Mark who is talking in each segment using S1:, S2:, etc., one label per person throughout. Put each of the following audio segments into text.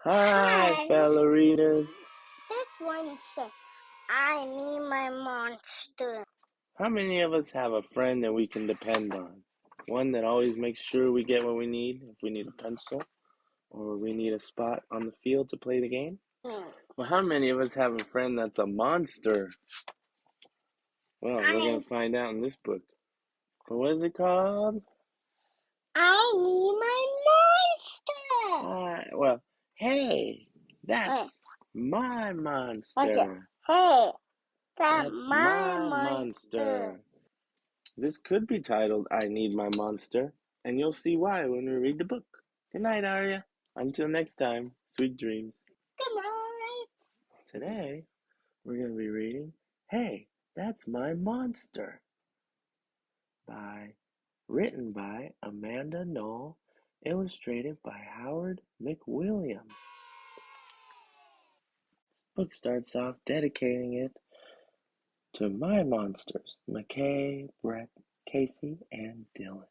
S1: Hi, fellow readers.
S2: This one said, I need my monster.
S1: How many of us have a friend that we can depend on? One that always makes sure we get what we need, if we need a pencil or we need a spot on the field to play the game? Well, how many of us have a friend that's a monster? Well, we're going to find out in this book. But what is it called?
S2: I need my monster.
S1: Well, hey, that's my monster.
S2: Okay. Hey,
S1: That's my monster. This could be titled I Need My Monster, and you'll see why when we read the book. Good night, Arya. Until next time, sweet dreams.
S2: Good night.
S1: Today, we're going to be reading Hey, That's My Monster written by Amanda Noll, illustrated by Howard McWilliam. This book starts off dedicating it to my monsters, McKay, Brett, Casey, and Dylan.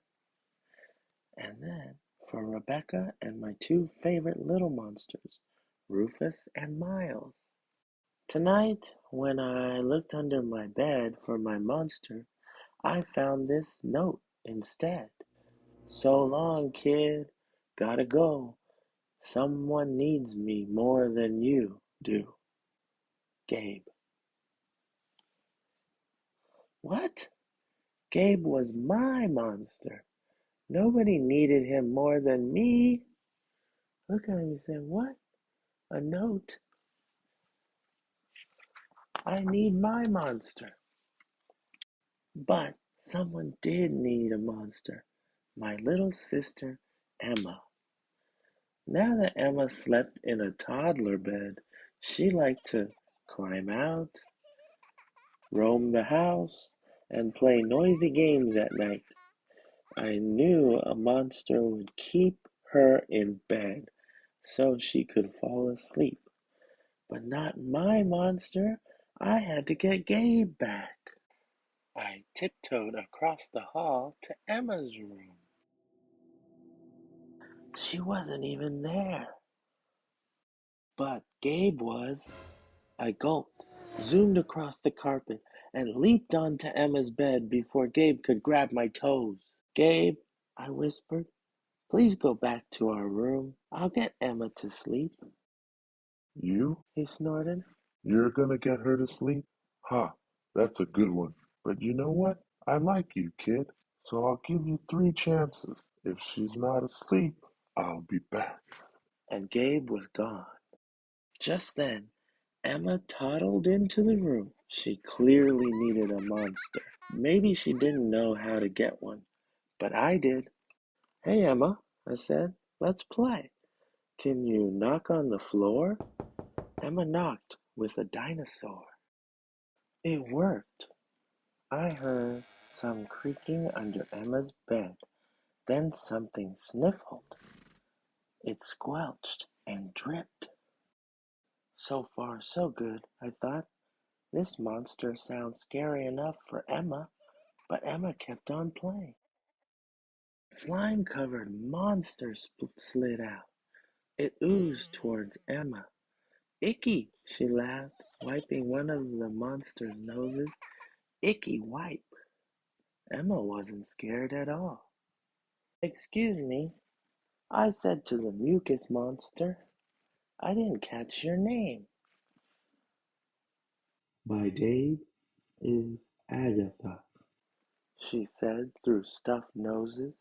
S1: And then for Rebecca and my two favorite little monsters, Rufus and Miles. Tonight, when I looked under my bed for my monster, I found this note instead. So long, kid. Gotta go. Someone needs me more than you do. Gabe. What? Gabe was my monster. Nobody needed him more than me. Look at him and say, what? A note? I need my monster. But someone did need a monster. My little sister, Emma. Now that Emma slept in a toddler bed, she liked to climb out, roam the house, and play noisy games at night. I knew a monster would keep her in bed so she could fall asleep. But not my monster. I had to get Gabe back. I tiptoed across the hall to Emma's room. She wasn't even there. But Gabe was. I gulped, zoomed across the carpet, and leaped onto Emma's bed before Gabe could grab my toes. Gabe, I whispered, please go back to our room. I'll get Emma to sleep.
S3: You?
S1: He snorted.
S3: You're gonna get her to sleep? Ha, that's a good one. But you know what? I like you, kid. So I'll give you 3 chances. If she's not asleep, I'll be back.
S1: And Gabe was gone. Just then, Emma toddled into the room. She clearly needed a monster. Maybe she didn't know how to get one, but I did. Hey, Emma, I said, let's play. Can you knock on the floor? Emma knocked with a dinosaur. It worked. I heard some creaking under Emma's bed. Then something sniffled. It squelched and dripped. So far, so good, I thought. This monster sounds scary enough for Emma, but Emma kept on playing. Slime-covered monster slid out. It oozed towards Emma. Icky, she laughed, wiping one of the monster's noses. Icky wipe. Emma wasn't scared at all. Excuse me, I said to the mucus monster. I didn't catch your name.
S4: My name is Agatha.
S1: She said through stuffed noses.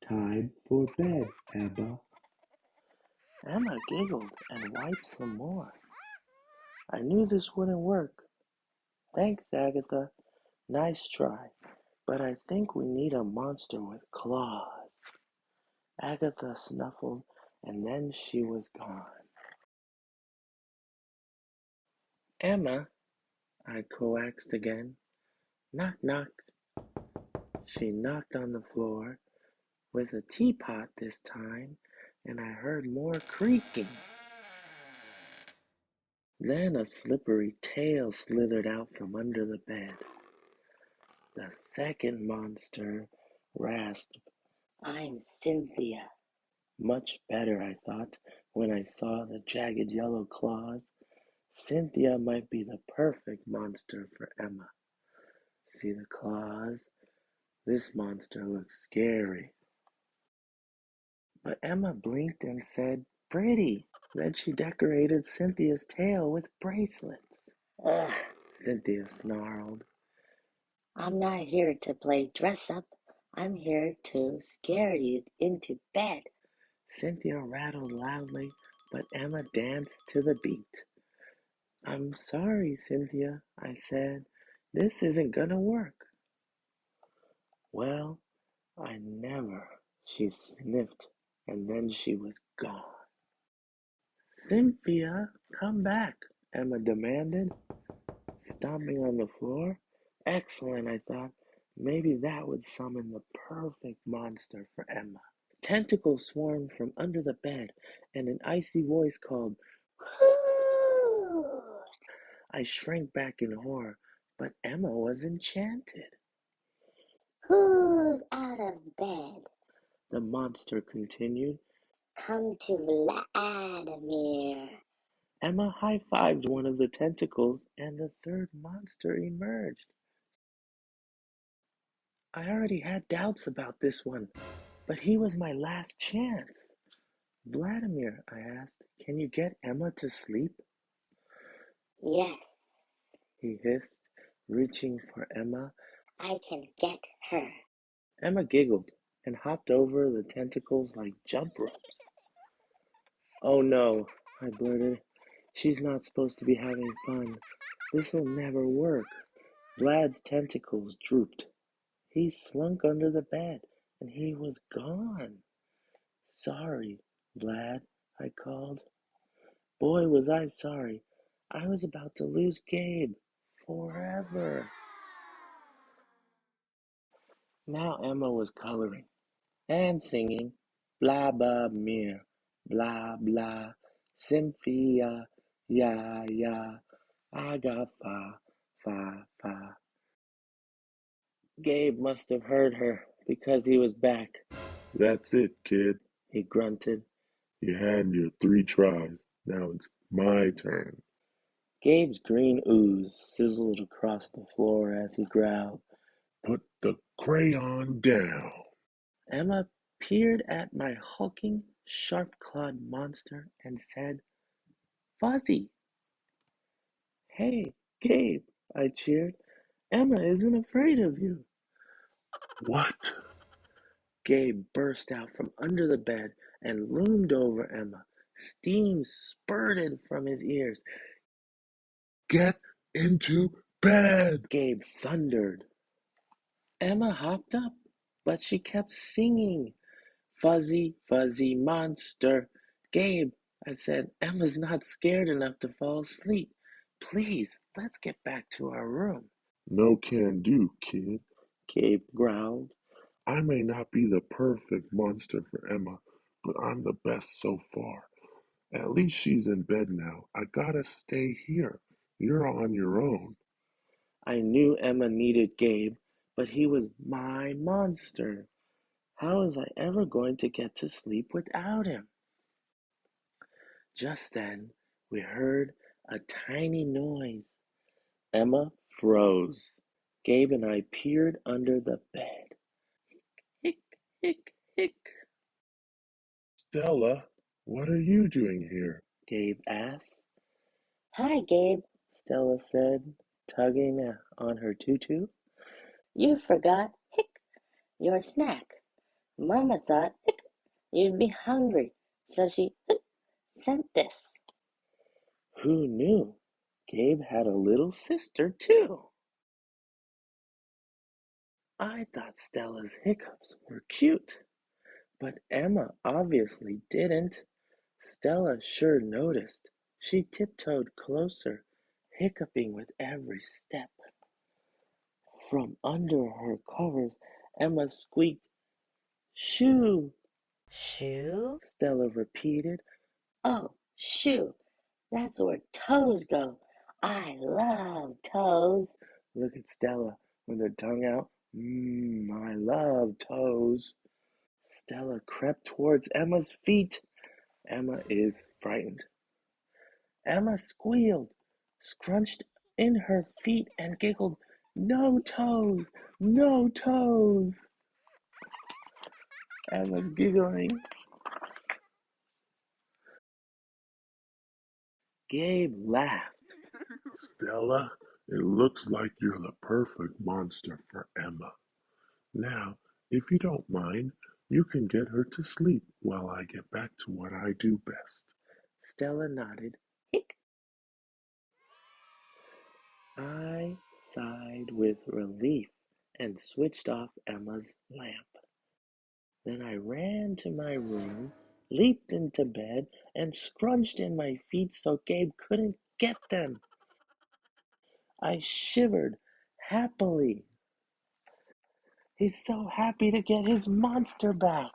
S4: Time for bed, Emma.
S1: Emma giggled and wiped some more. I knew this wouldn't work. Thanks, Agatha. Nice try. But I think we need a monster with claws. Agatha snuffled, and then she was gone. Emma, I coaxed again. Knock, knock. She knocked on the floor, with a teapot this time, and I heard more creaking. Then a slippery tail slithered out from under the bed. The second monster rasped, I'm Cynthia. Much better, I thought. When I saw the jagged yellow claws, Cynthia might be the perfect monster for Emma. See the claws? This monster looks scary. But Emma blinked and said, pretty. Then she decorated Cynthia's tail with bracelets.
S5: Ugh,
S1: Cynthia snarled.
S5: I'm not here to play dress up. I'm here to scare you into bed.
S1: Cynthia rattled loudly, but Emma danced to the beat. I'm sorry, Cynthia, I said. This isn't gonna work. Well, I never. She sniffed, and then she was gone. Cynthia, come back, Emma demanded, stomping on the floor. Excellent, I thought. Maybe that would summon the perfect monster for Emma. Tentacles swarmed from under the bed, and an icy voice called,
S5: Whoo!
S1: I shrank back in horror, but Emma was enchanted.
S5: Who's out of bed?
S1: The monster continued.
S5: Come to Vladimir.
S1: Emma high-fived one of the tentacles, and the third monster emerged. I already had doubts about this one, but he was my last chance. Vladimir, I asked, can you get Emma to sleep?
S5: Yes,
S1: He hissed, reaching for Emma.
S5: I can get her.
S1: Emma giggled and hopped over the tentacles like jump ropes. Oh no, I blurted. She's not supposed to be having fun. This'll never work. Vlad's tentacles drooped. He slunk under the bed, and he was gone. Sorry, Vlad, I called. Boy, was I sorry. I was about to lose Gabe forever. Now Emma was coloring and singing, blah blah mir, blah blah, Cynthia, ya ya, I got fa fa fa. Gabe must have heard her because he was back.
S3: That's it, kid.
S1: He grunted.
S3: You had your 3 tries. Now it's my turn.
S1: Gabe's green ooze sizzled across the floor as he growled.
S3: Put the crayon down.
S1: Emma peered at my hulking, sharp-clawed monster and said, Fuzzy. Hey, Gabe, I cheered. Emma isn't afraid of you.
S3: What?
S1: Gabe burst out from under the bed and loomed over Emma. Steam spurted from his ears.
S3: Get into bed.
S1: Gabe thundered. Emma hopped up, but she kept singing. Fuzzy, fuzzy monster. Gabe, I said, Emma's not scared enough to fall asleep. Please, let's get back to our room.
S3: No can do, kid.
S1: Gabe growled.
S3: I may not be the perfect monster for Emma, but I'm the best so far. At least she's in bed now. I gotta stay here. You're on your own.
S1: I knew Emma needed Gabe, but he was my monster. How was I ever going to get to sleep without him? Just then, we heard a tiny noise. Emma froze. Gabe and I peered under the bed. Hick, hick, hick,
S3: Stella, what are you doing here?
S1: Gabe asked.
S5: Hi, Gabe.
S1: Stella said, tugging on her tutu.
S5: You forgot, your snack. Mama thought, you'd be hungry, so she sent this.
S1: Who knew? Gabe had a little sister, too. I thought Stella's hiccups were cute, but Emma obviously didn't. Stella sure noticed. She tiptoed closer, hiccuping with every step. From under her covers, Emma squeaked, Shoo!
S5: Shoe?
S1: Stella repeated.
S5: Oh, shoe. That's where toes go. I love toes.
S1: Look at Stella with her tongue out. I love toes. Stella crept towards Emma's feet. Emma is frightened. Emma squealed, scrunched in her feet, and giggled, "No toes! No toes!" Emma's giggling. Gabe laughed.
S3: Stella, it looks like you're the perfect monster for Emma. Now, if you don't mind, you can get her to sleep while I get back to what I do best.
S1: Stella nodded. I sighed with relief and switched off Emma's lamp. Then I ran to my room, leaped into bed, and scrunched in my feet so Gabe couldn't get them. I shivered happily. He's so happy to get his monster back.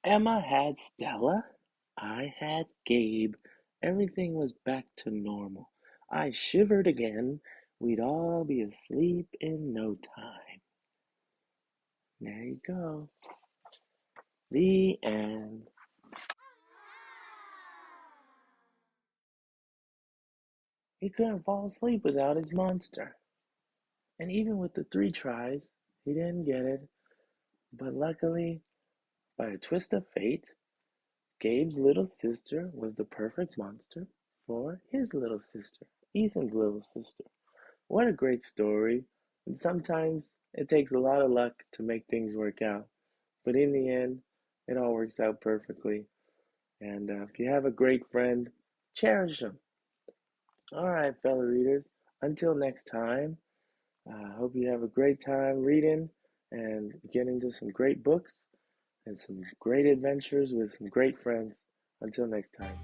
S1: Emma had Stella. I had Gabe. Everything was back to normal. I shivered again. We'd all be asleep in no time. There you go. The end. He couldn't fall asleep without his monster. And even with the 3 tries, he didn't get it. But luckily, by a twist of fate, Gabe's little sister was the perfect monster for his little sister, Ethan's little sister. What a great story. And sometimes it takes a lot of luck to make things work out. But in the end, it all works out perfectly. And if you have a great friend, cherish them. All right, fellow readers. Until next time, I hope you have a great time reading and getting into some great books and some great adventures with some great friends. Until next time.